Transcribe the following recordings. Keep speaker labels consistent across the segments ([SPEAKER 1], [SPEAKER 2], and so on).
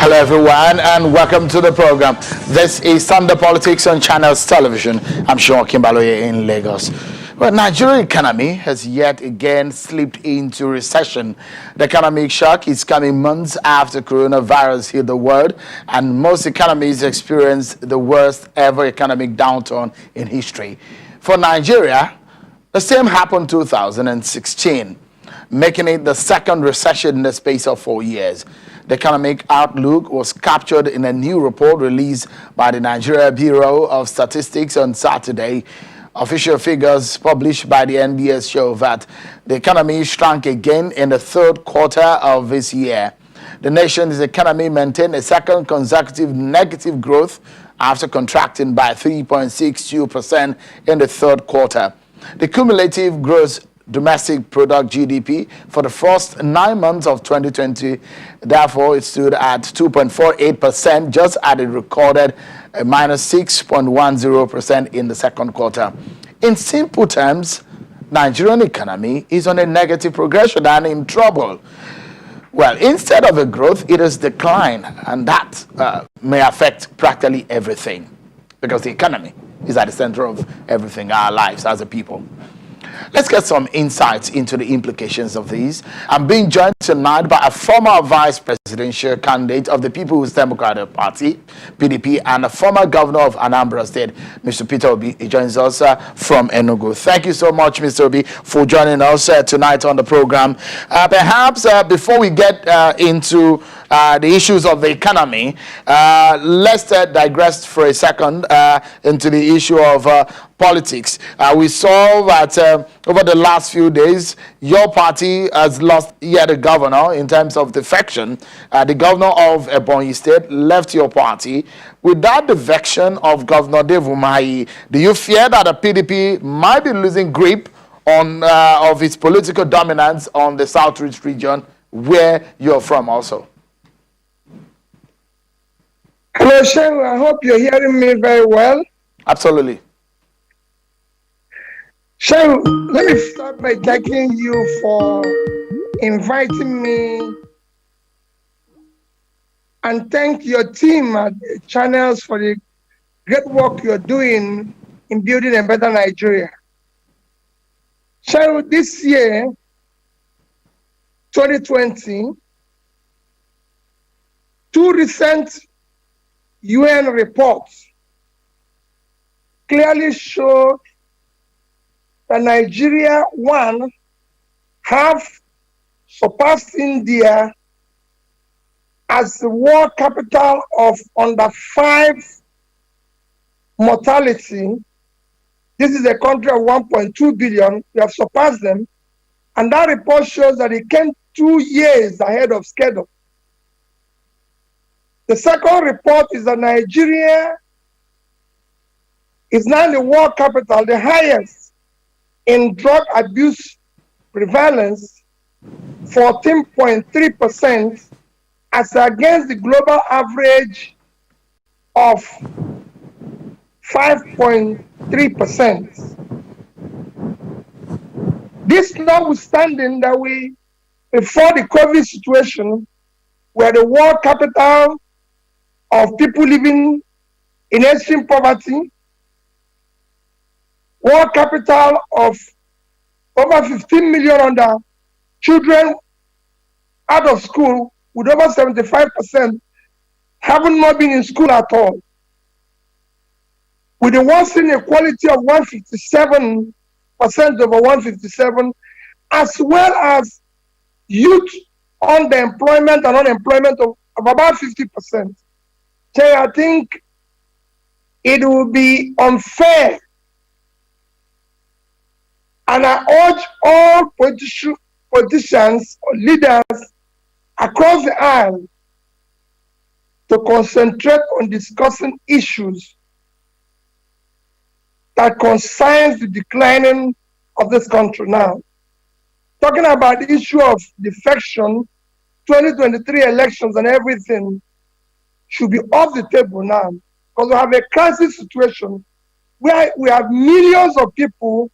[SPEAKER 1] Hello everyone and welcome to the program. This is Sunday Politics on Channels Television. I'm Sean Kimbaloye in Lagos. Well, Nigerian economy has yet again slipped into recession. The economic shock is coming months after coronavirus hit the world, and most economies experienced the worst ever economic downturn in history. For Nigeria, the same happened in 2016, making it the second recession in the space of 4 years. The economic outlook was captured in a new report released by the Nigeria Bureau of Statistics on Saturday. Official figures published by the NBS show that the economy shrank again in the third quarter of this year. The nation's economy maintained a second consecutive negative growth after contracting by 3.62% in the third quarter. The cumulative gross domestic product GDP for the first 9 months of 2020, therefore, it stood at 2.48%, just as it recorded a minus 6.10% in the second quarter. In simple terms, Nigerian economy is on a negative progression and in trouble. Well, instead of a growth, it has declined, and that may affect practically everything, because the economy is at the center of everything, our lives as a people. Let's get some insights into the implications of these. I'm being joined tonight by a former vice presidential candidate of the People's Democratic Party, PDP, and a former governor of Anambra State, Mr. Peter Obi. He joins us from Enugu. Thank you so much, Mr. Obi, for joining us tonight on the program. Perhaps before we get into the issues of the economy, let's digress for a second into the issue of politics. We saw that over the last few days, your party has lost yet a governor in terms of defection. The governor of Ebonyi State left your party. Without the defection of Governor Dave Umahi, do you fear that the PDP might be losing grip on of its political dominance on the Southeast region, where you're from also?
[SPEAKER 2] Hello, Shem. I hope you're hearing me very well.
[SPEAKER 1] Absolutely.
[SPEAKER 2] Shem, let me start by thanking you for inviting me, and thank your team at Channels for the great work you're doing in building a better Nigeria. Shem, this year, 2020, two recent UN reports clearly showed that Nigeria, one, have surpassed India as the world capital of under 5 mortality. This is a country of 1.2 billion. We have surpassed them. And that report shows that it came 2 years ahead of schedule. The second report is that Nigeria is now the world capital, the highest in drug abuse prevalence, 14.3%, as against the global average of 5.3%. This notwithstanding that we, before the COVID situation, were the world capital of people living in extreme poverty, world capital of over 15 million under children out of school, with over 75% having not been in school at all. With the worst inequality of 157% over 157, as well as youth underemployment and unemployment of about 50%. So I think it would be unfair, and I urge all politicians or leaders across the aisle to concentrate on discussing issues that concerns the declining of this country now. Talking about the issue of defection, 2023 elections and everything should be off the table now, because we have a crisis situation where we have millions of people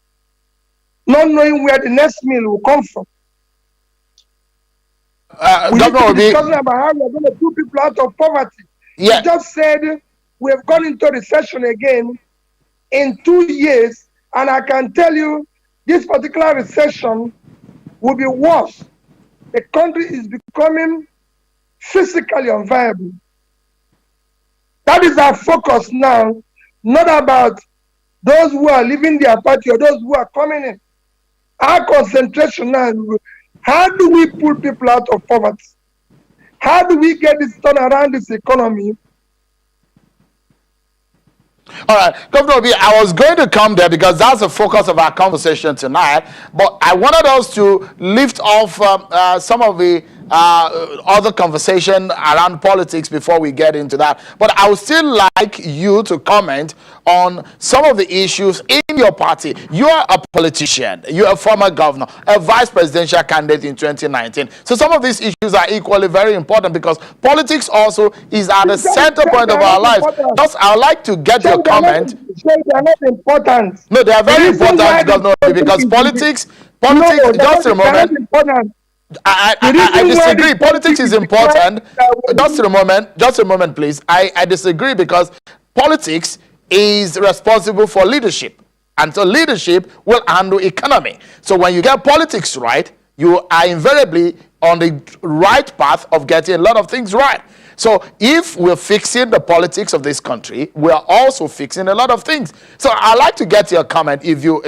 [SPEAKER 2] not knowing where the next meal will come from. We need
[SPEAKER 1] Governor
[SPEAKER 2] to be
[SPEAKER 1] Obi,
[SPEAKER 2] discussing about how we're going to pull people out of poverty.
[SPEAKER 1] yeah.
[SPEAKER 2] You just said we have gone into recession again in 2 years, and I can tell you this particular recession will be worse. The country is becoming physically unviable. That is our focus now, not about those who are leaving their party or those who are coming in. Our concentration now, how do we pull people out of poverty? How do we get this turn around this economy?
[SPEAKER 1] All right, Governor Obi, I was going to come there because that's the focus of our conversation tonight. But I wanted us to lift off some of the other conversation around politics before we get into that. But I would still like you to comment on some of the issues in your party. You are a politician, you're a former governor, a vice presidential candidate in 2019. So some of these issues are equally very important because politics also is at the center point of our lives. Thus, I would like to get your comment.
[SPEAKER 2] They are not important.
[SPEAKER 1] No, they are very important, Governor, because politics, just a moment. I disagree. Politics is important. Just a moment, please. I disagree because politics is responsible for leadership. And so leadership will handle economy. So when you get politics right, you are invariably on the right path of getting a lot of things right. So if we're fixing the politics of this country, we're also fixing a lot of things. So I'd like to get your comment if you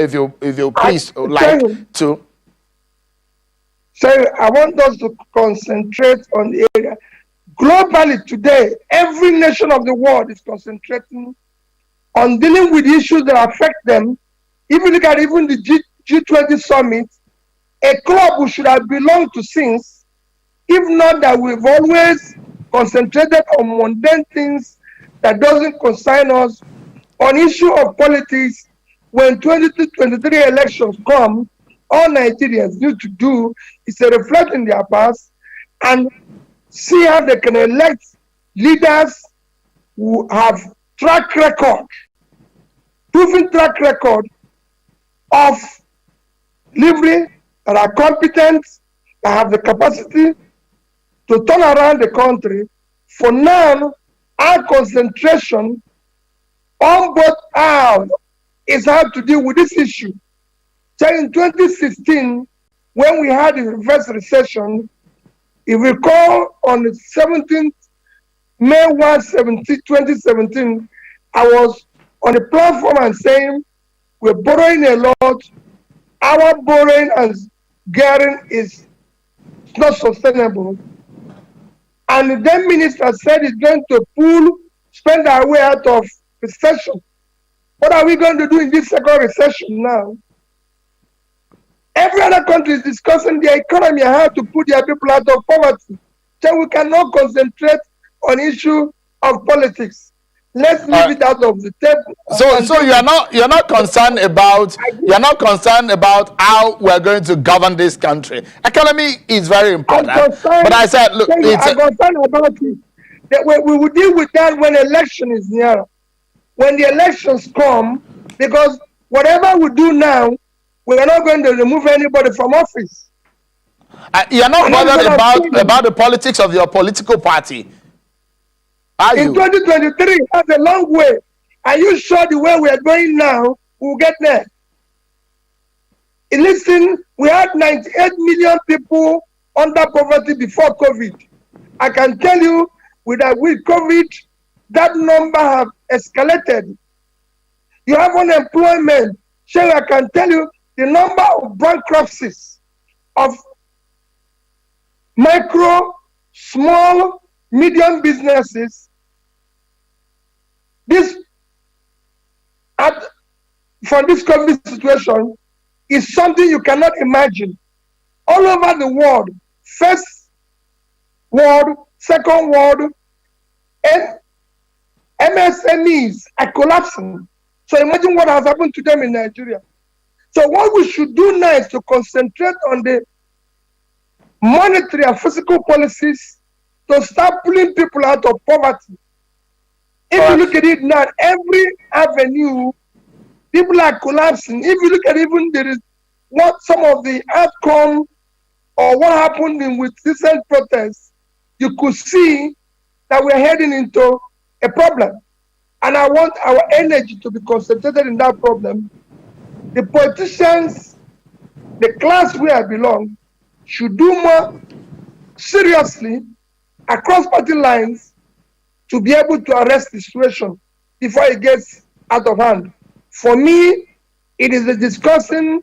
[SPEAKER 1] please like to.
[SPEAKER 2] So I want us to concentrate on the area. Globally today, every nation of the world is concentrating on dealing with issues that affect them. If you look at even the G20 summit, a club we should have belonged to since, if not that we've always concentrated on mundane things that doesn't concern us. On issue of politics, when 2023 elections come, all Nigerians need to do is to reflect in their past and see how they can elect leaders who have track record, proven track record of delivery, that are competent, that have the capacity to turn around the country. For now, our concentration on both ends is how to deal with this issue. So in 2016, when we had the reverse recession, if you recall, on the 17th May 2017, I was on the platform and saying, we're borrowing a lot. Our borrowing and getting is not sustainable. And the then minister said he's going to spend our way out of recession. What are we going to do in this second recession now? Every other country is discussing their economy and how to put their people out of poverty. So we cannot concentrate on issue of politics. Let's leave it out of the table.
[SPEAKER 1] So you're not concerned about how we're going to govern this country. Economy is very important. But I said, look,
[SPEAKER 2] I'm concerned about it. That we will deal with that when election is near. When the elections come, because whatever we do now, we are not going to remove anybody from office.
[SPEAKER 1] You're not bothered about the politics of your political party.
[SPEAKER 2] In 2023, that's a long way. Are you sure the way we are going now, we'll get there? Listen, we had 98 million people under poverty before COVID. I can tell you, with COVID, that number have escalated. You have unemployment. Sure, I can tell you the number of bankruptcies of micro, small, medium businesses. From this COVID situation is something you cannot imagine. All over the world, first world, second world, and MSMEs are collapsing. So imagine what has happened to them in Nigeria. So what we should do now is to concentrate on the monetary and physical policies to start pulling people out of poverty. If you look at it now, every avenue, people are collapsing. If you look at even what some of the outcome or what happened in with recent protests, you could see that we're heading into a problem. And I want our energy to be concentrated in that problem. The politicians, the class where I belong, should do more seriously across party lines to be able to arrest the situation before it gets out of hand. For me, it is a discussing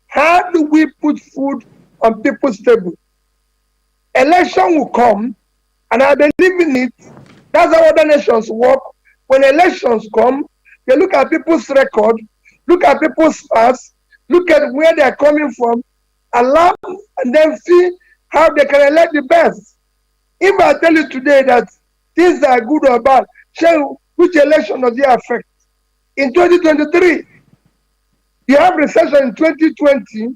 [SPEAKER 2] how do we put food on people's table. Election will come, and I believe in it. That's how other nations work. When elections come, they look at people's record, look at people's past, look at where they are coming from, allow, and then see how they can elect the best. If I tell you today that things are good or bad, shall which election does it affect? In 2023, you have recession in 2020.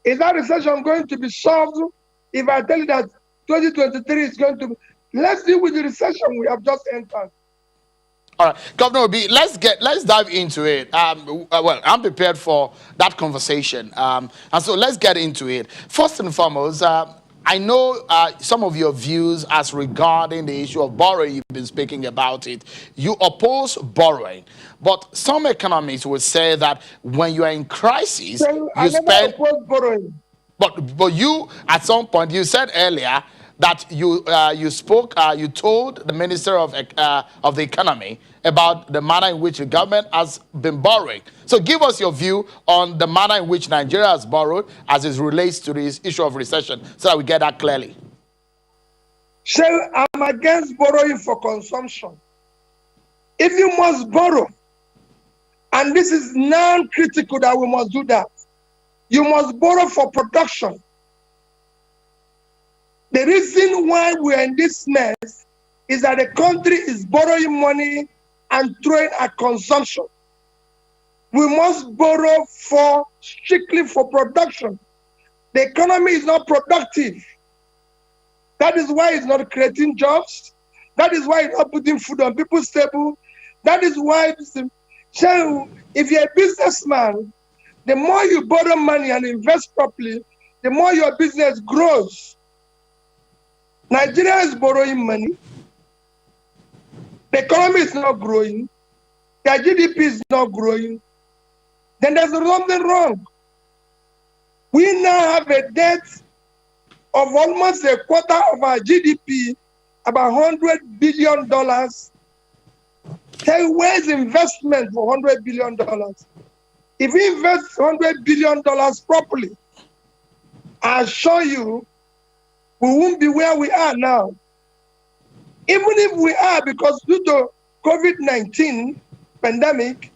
[SPEAKER 2] Is that recession going to be solved if I tell you that 2023 is going to be? Let's deal with the recession we have just entered.
[SPEAKER 1] All right, Governor Obi, let's dive into it. Well, I'm prepared for that conversation, and so let's get into it. First and foremost, I know some of your views as regarding the issue of borrowing. You've been speaking about it. You oppose borrowing, but some economists would say that when you are in crisis,
[SPEAKER 2] So I
[SPEAKER 1] you
[SPEAKER 2] never
[SPEAKER 1] spend.
[SPEAKER 2] oppose borrowing.
[SPEAKER 1] But you, at some point, you said earlier that you told the Minister of the Economy about the manner in which the government has been borrowing. So give us your view on the manner in which Nigeria has borrowed as it relates to this issue of recession, so that we get that clearly.
[SPEAKER 2] So I'm against borrowing for consumption. If you must borrow, and this is non-critical that we must do that, you must borrow for production. The reason why we're in this mess is that the country is borrowing money and throwing at consumption. We must borrow strictly for production. The economy is not productive. That is why it's not creating jobs. That is why it's not putting food on people's table. That is why, so if you're a businessman, the more you borrow money and invest properly, the more your business grows. Nigeria is borrowing money. The economy is not growing. Their GDP is not growing. Then there's something wrong. We now have a debt of almost a quarter of our GDP, about $100 billion. Tell where's investment for $100 billion? If we invest $100 billion properly, I assure you, we won't be where we are now. Even if we are, because due to COVID-19 pandemic,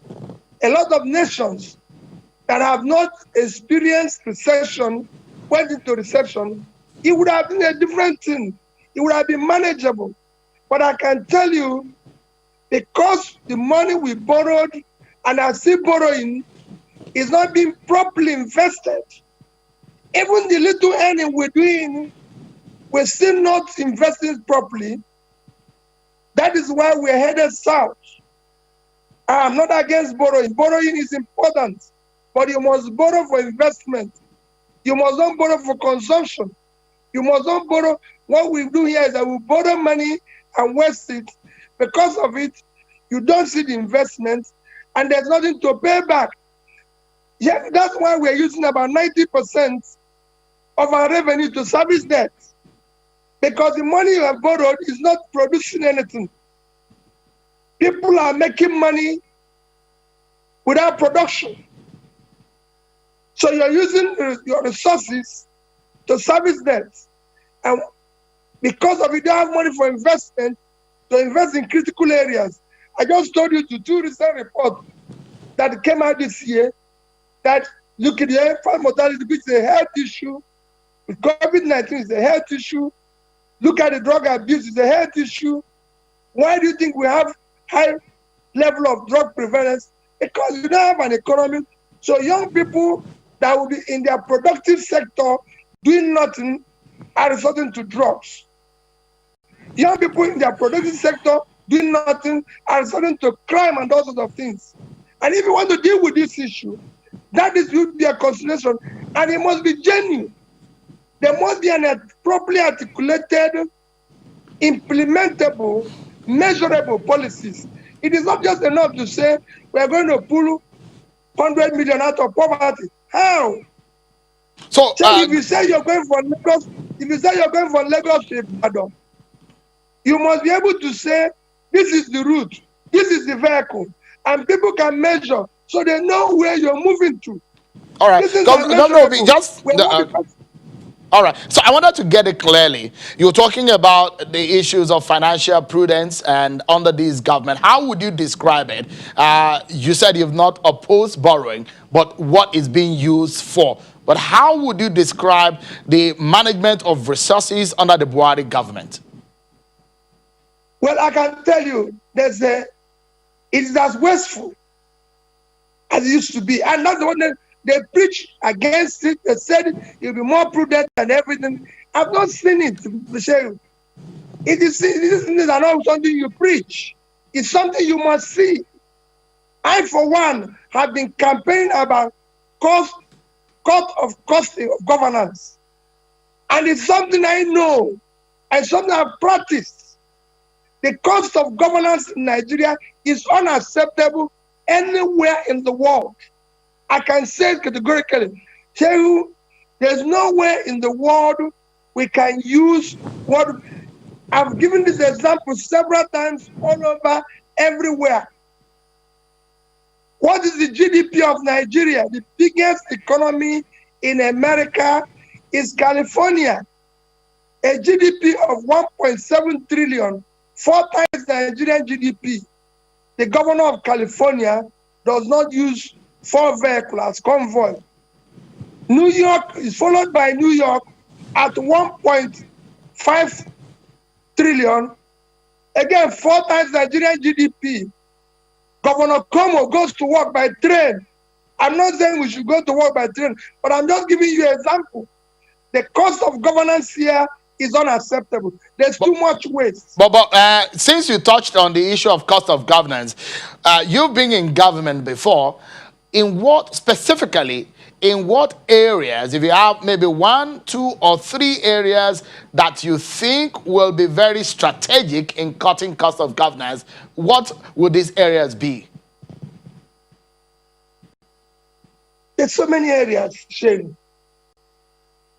[SPEAKER 2] a lot of nations that have not experienced recession went into recession. It would have been a different thing. It would have been manageable. But I can tell you, because the money we borrowed and are still borrowing is not being properly invested, even the little earning we're doing, we're still not investing properly. That is why we're headed south. I'm not against borrowing. Borrowing is important, but you must borrow for investment. You must not borrow for consumption. You must not borrow. What we do here is that we borrow money and waste it. Because of it, you don't see the investment, and there's nothing to pay back. Yeah, that's why we're using about 90% of our revenue to service debt. Because the money you have borrowed is not producing anything. People are making money without production. So you're using your resources to service debt. And because of it, you don't have money for investment, to invest in critical areas. I just told you to two recent reports that came out this year that look at the infant mortality, which is a health issue. COVID-19 is a health issue. Look at the drug abuse, it's a health issue. Why do you think we have high level of drug prevalence? Because you don't have an economy. So young people that will be in their productive sector doing nothing are resorting to drugs. Young people in their productive sector doing nothing are resorting to crime and all sorts of things. And if you want to deal with this issue, that is will be a consideration, and it must be genuine. There must be an properly articulated, implementable, measurable policies. It is not just enough to say we are going to pull 100 million out of poverty. How?
[SPEAKER 1] So,
[SPEAKER 2] So if you say you're going for Lagos, if you say you're going from Lagos to Ibadan, you must be able to say this is the route, this is the vehicle, and people can measure so they know where you're moving to.
[SPEAKER 1] all right,
[SPEAKER 2] This is measurable.
[SPEAKER 1] just all right. So I wanted to get it clearly. You're talking about the issues of financial prudence and under this government. How would you describe it? You said you've not opposed borrowing, but what is being used for? But how would you describe the management of resources under the Buhari government?
[SPEAKER 2] Well, I can tell you, it is as wasteful as it used to be. And that's the one that they preach against it. They said you'll be more prudent and everything. I've not seen it, Michelle. This is not something you preach. It's something you must see. I, for one, have been campaigning about cost of governance. And it's something I know and something I've practiced. The cost of governance in Nigeria is unacceptable anywhere in the world. I can say it categorically. Tell you, there's nowhere in the world we can use what I've given this example several times all over, everywhere. What is the GDP of Nigeria? The biggest economy in America is California. A GDP of 1.7 trillion, 4 times Nigerian GDP. The governor of California does not use 4 vehicles as convoy. New York is followed by New York at 1.5 trillion. Again, 4 times Nigerian GDP. Governor Como goes to work by train. I'm not saying we should go to work by train, but I'm just giving you an example. The cost of governance here is unacceptable. There's too much waste.
[SPEAKER 1] But since you touched on the issue of cost of governance, you've been in government before. In what areas, if you have maybe 1, 2, or 3 areas that you think will be very strategic in cutting cost of governance, what would these areas be?
[SPEAKER 2] There's so many areas, Shane.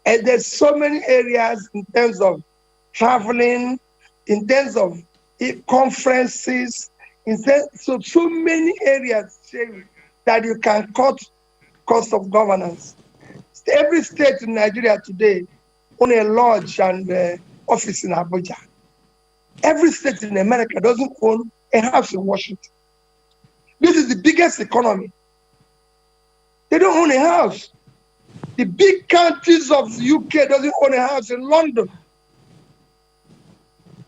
[SPEAKER 2] And there's so many areas in terms of traveling, in terms of conferences, so many areas, Shane, that you can cut cost of governance. Every state in Nigeria today owns a lodge and office in Abuja. Every state in America doesn't own a house in Washington. This is the biggest economy. They don't own a house. The big countries of the UK doesn't own a house in London.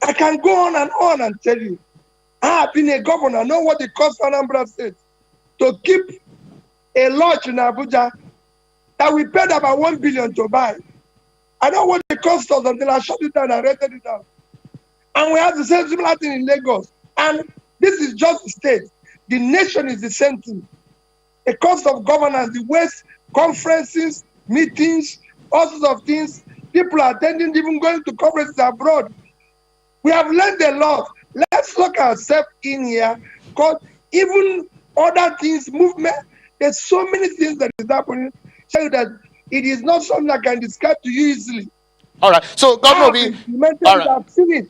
[SPEAKER 2] I can go on and tell you. I have been a governor. I know what it costs Anambra State to keep a lodge in Abuja that we paid about 1 billion to buy. I know what it cost us until I shut it down and rented it out. And we have the same similar thing in Lagos. And this is just the state. The nation is the same thing. The cost of governance, the waste, conferences, meetings, all sorts of things. People are attending, even going to conferences abroad. We have learned a lot. Let's look ourselves in here, because even other things, movement, there's so many things that is happening. Tell you that it is not something I can describe to you easily.
[SPEAKER 1] All right. So, Governor,
[SPEAKER 2] I've seen it.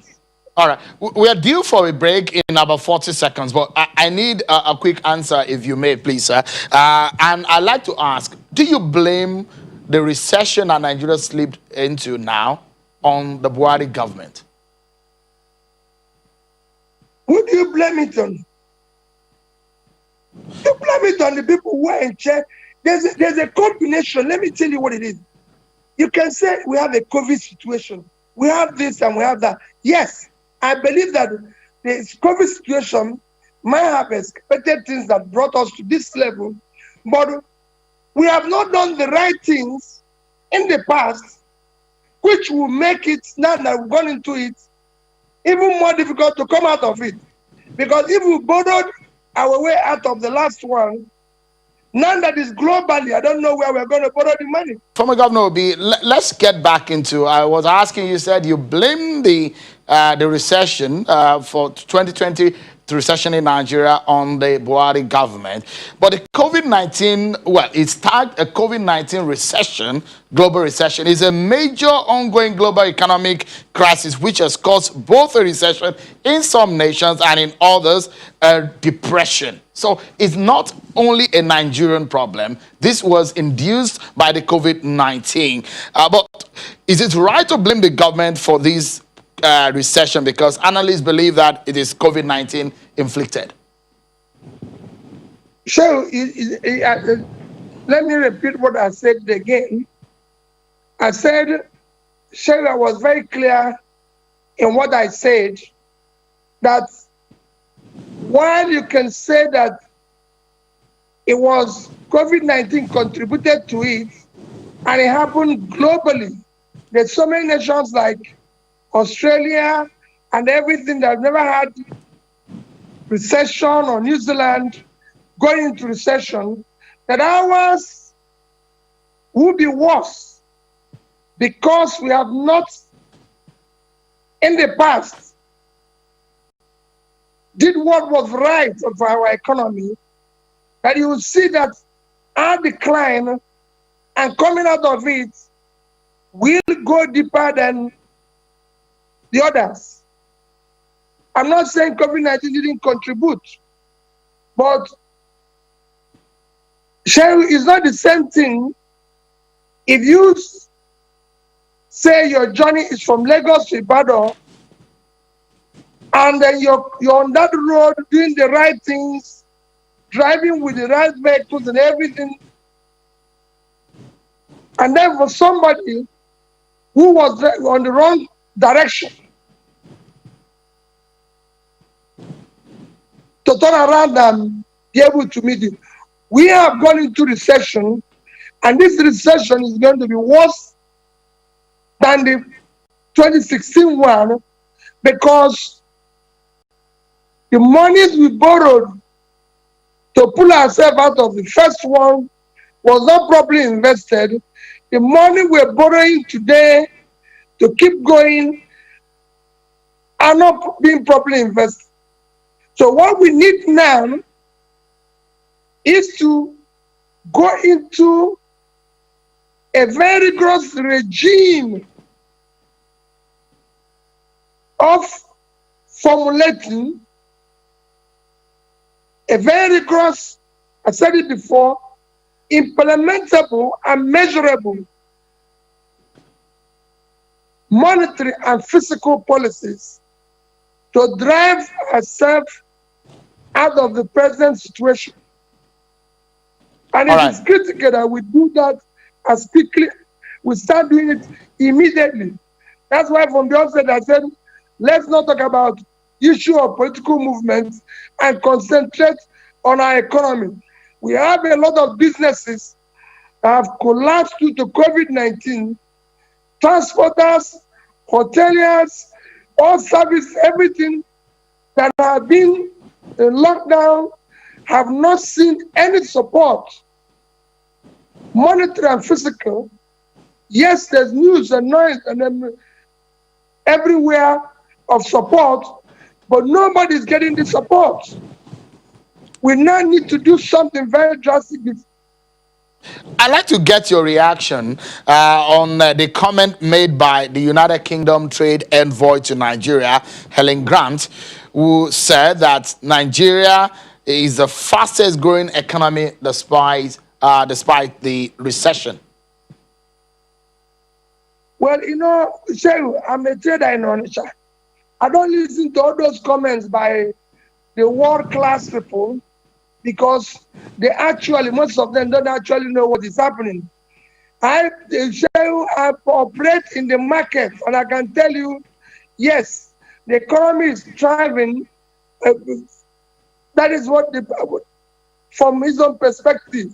[SPEAKER 1] All right. We are due for a break in about 40 seconds, but I need a quick answer, if you may, please, sir. And I'd like to ask, do you blame the recession that Nigeria slipped into now on the Buhari government?
[SPEAKER 2] Who do you blame it on? You blame it on the people who are in charge. There's a combination. Let me tell you what it is. You can say we have a COVID situation. We have this and we have that. Yes, I believe that the COVID situation might have expected things that brought us to this level, but we have not done the right things in the past, which will make it, now that we've gone into it, even more difficult to come out of it. Because if we borrowed our way out of the last one, Now that is globally, I don't know where we're going to borrow the money.
[SPEAKER 1] Former Governor Obi, let's get back into. I was asking you said you blame the recession for 2020 the recession in Nigeria on the Buhari government, but the COVID-19 it's tagged a COVID-19 recession, global recession is a major ongoing global economic crisis which has caused both a recession in some nations and in others a depression. So it's not only a Nigerian problem. This was induced by the COVID-19. But is it right to blame the government for this recession? Because analysts believe that it is COVID-19 inflicted.
[SPEAKER 2] So let me repeat what I said again. I said, I was very clear in what I said, that while you can say that it was COVID-19 contributed to it, and it happened globally. There's so many nations like Australia and everything that have never had recession, or New Zealand going into recession, that ours will be worse because we have not in the past did what was right for our economy, that you will see that our decline and coming out of it will go deeper than the others. I'm not saying COVID-19 didn't contribute, but it's not the same thing if you say your journey is from Lagos to Ibadan, and then you're on that road doing the right things, driving with the right vehicles and everything, and then for somebody who was on the wrong direction to turn around and be able to meet it. We have gone into recession, and this recession is going to be worse than the 2016 one, because the monies we borrowed to pull ourselves out of the first one was not properly invested. The money we're borrowing today to keep going are not being properly invested. So what we need now is to go into a very rigorous regime of formulating a very rigorous, I said it before, implementable and measurable monetary and fiscal policies to drive ourselves out of the present situation. And it is critical that we do that as quickly, we start doing it immediately. That's why from the outset I said, let's not talk about issue of political movements and concentrate on our economy. We have a lot of businesses that have collapsed due to COVID-19. Transporters, hoteliers, all service, everything that have been in lockdown have not seen any support, monetary and physical. Yes, there's news and noise and everywhere of support, but nobody's getting the support. We now need to do something very drastic.
[SPEAKER 1] I'd like to get your reaction on the comment made by the United Kingdom Trade Envoy to Nigeria, Helen Grant, who said that Nigeria is the fastest growing economy despite the recession.
[SPEAKER 2] Well, you know, Shehu, I'm a trader in Onitsha. I don't listen to all those comments by the world-class people, because they actually, most of them don't actually know what is happening. I operate in the market, and I can tell you, yes, the economy is thriving. That is what, from his own perspective.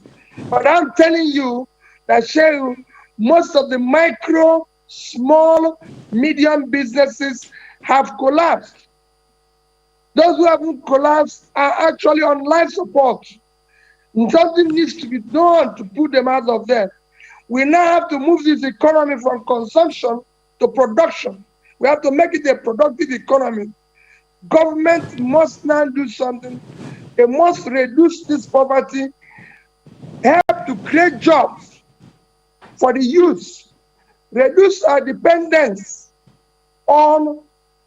[SPEAKER 2] But I'm telling you that, Shehu, most of the micro, small, medium businesses have collapsed. Those who haven't collapsed are actually on life support. Something needs to be done to put them out of there. We now have to move this economy from consumption to production. We have to make it a productive economy. Government must now do something. They must reduce this poverty, help to create jobs for the youth, reduce our dependence on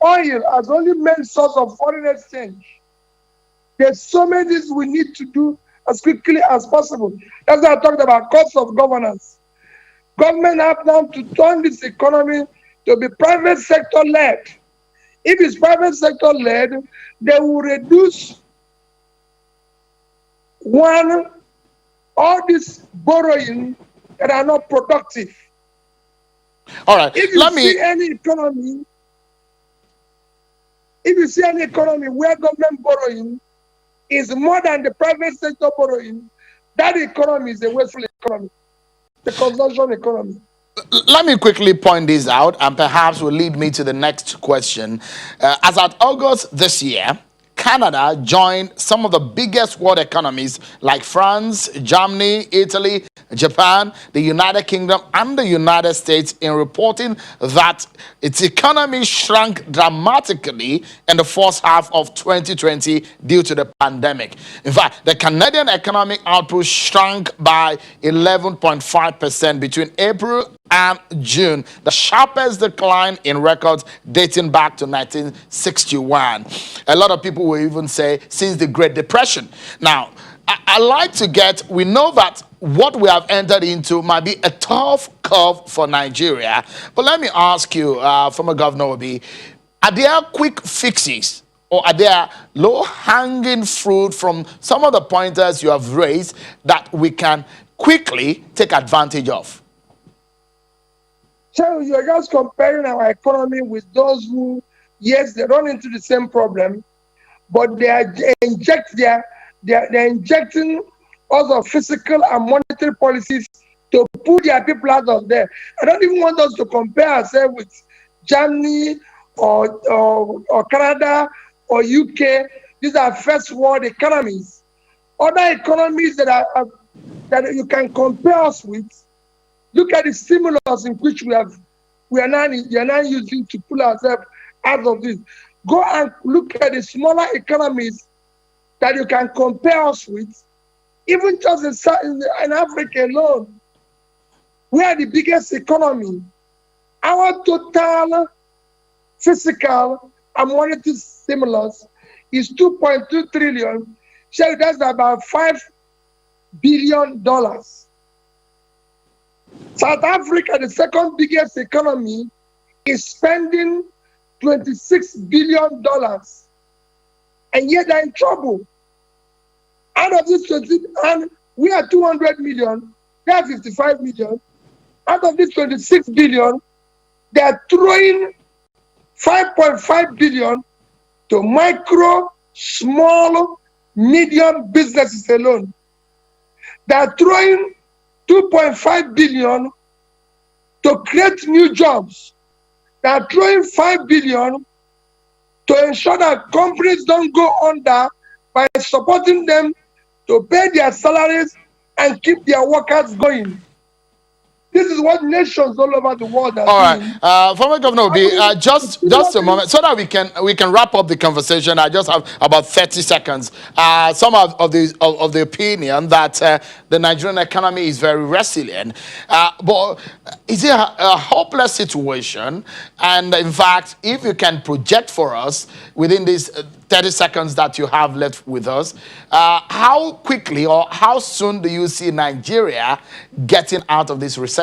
[SPEAKER 2] oil as only main source of foreign exchange. There's so many things we need to do as quickly as possible. That's why I talked about cost of governance. Government have now to turn this economy to be private sector led. If it's private sector led, they will reduce all this borrowing that are not productive.
[SPEAKER 1] All right.
[SPEAKER 2] If you see any economy where government borrowing is more than the private sector borrowing, that economy is a wasteful economy, the consumption economy.
[SPEAKER 1] Let me quickly point this out, and perhaps will lead me to the next question. As at August this year, Canada joined some of the biggest world economies like France, Germany, Italy, Japan, the United Kingdom, and the United States in reporting that its economy shrank dramatically in the first half of 2020 due to the pandemic. In fact, the Canadian economic output shrank by 11.5% between April and June, the sharpest decline in records dating back to 1961. A lot of people will even say since the Great Depression. Now, I like to we know that what we have entered into might be a tough curve for Nigeria. But let me ask you, former Governor Obi, are there quick fixes or are there low-hanging fruit from some of the pointers you have raised that we can quickly take advantage of?
[SPEAKER 2] So you're just comparing our economy with those who, yes, they run into the same problem, but they're injecting also physical and monetary policies to put their people out of there. I don't even want us to compare ourselves with Germany or Canada or UK. These are first world economies. Other economies that you can compare us with. Look at the stimulus in which we are now using to pull ourselves out of this. Go and look at the smaller economies that you can compare us with. Even just in Africa alone, we are the biggest economy. Our total physical and monetary stimulus is 2.2 trillion. So that's about $5 billion. South Africa, the second biggest economy, is spending $26 billion. And yet they're in trouble. Out of this 20, and we are 200 million, they are 55 million. Out of this 26 billion, they are throwing 5.5 billion to micro, small, medium businesses alone. They are throwing 2.5 billion to create new jobs. They are throwing 5 billion to ensure that companies don't go under by supporting them to pay their salaries and keep their workers going. This is what nations all over the world are doing.
[SPEAKER 1] All right, former Governor Obi, just a moment, so that we can wrap up the conversation. I just have about 30 seconds. Some of the opinion that the Nigerian economy is very resilient, but is it a hopeless situation? And in fact, if you can project for us within these 30 seconds that you have left with us, how quickly or how soon do you see Nigeria getting out of this recession?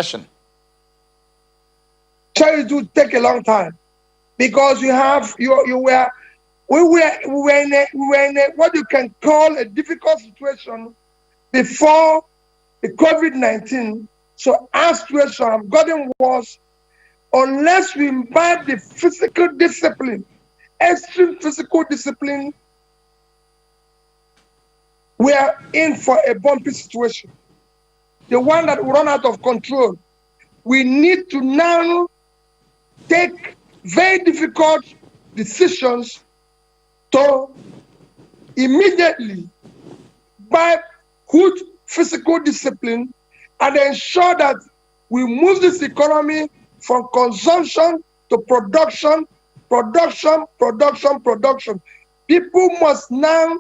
[SPEAKER 2] So it will take a long time because we were in a what you can call a difficult situation before the COVID-19. So our situation have gotten worse unless we imbibe the physical discipline, extreme physical discipline. We are in for a bumpy situation. The one that will run out of control. We need to now take very difficult decisions to immediately buy good physical discipline, and ensure that we move this economy from consumption to production, production. People must now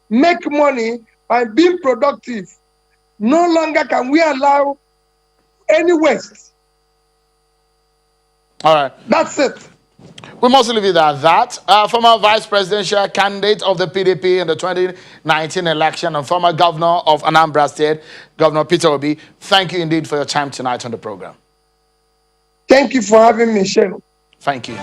[SPEAKER 2] make money by being productive. No longer can we allow any waste.
[SPEAKER 1] All right.
[SPEAKER 2] That's it.
[SPEAKER 1] We must leave it at that. Former vice presidential candidate of the PDP in the 2019 election and former governor of Anambra State, Governor Peter Obi, thank you indeed for your time tonight on the program.
[SPEAKER 2] Thank you for having me, Shane.
[SPEAKER 1] Thank you.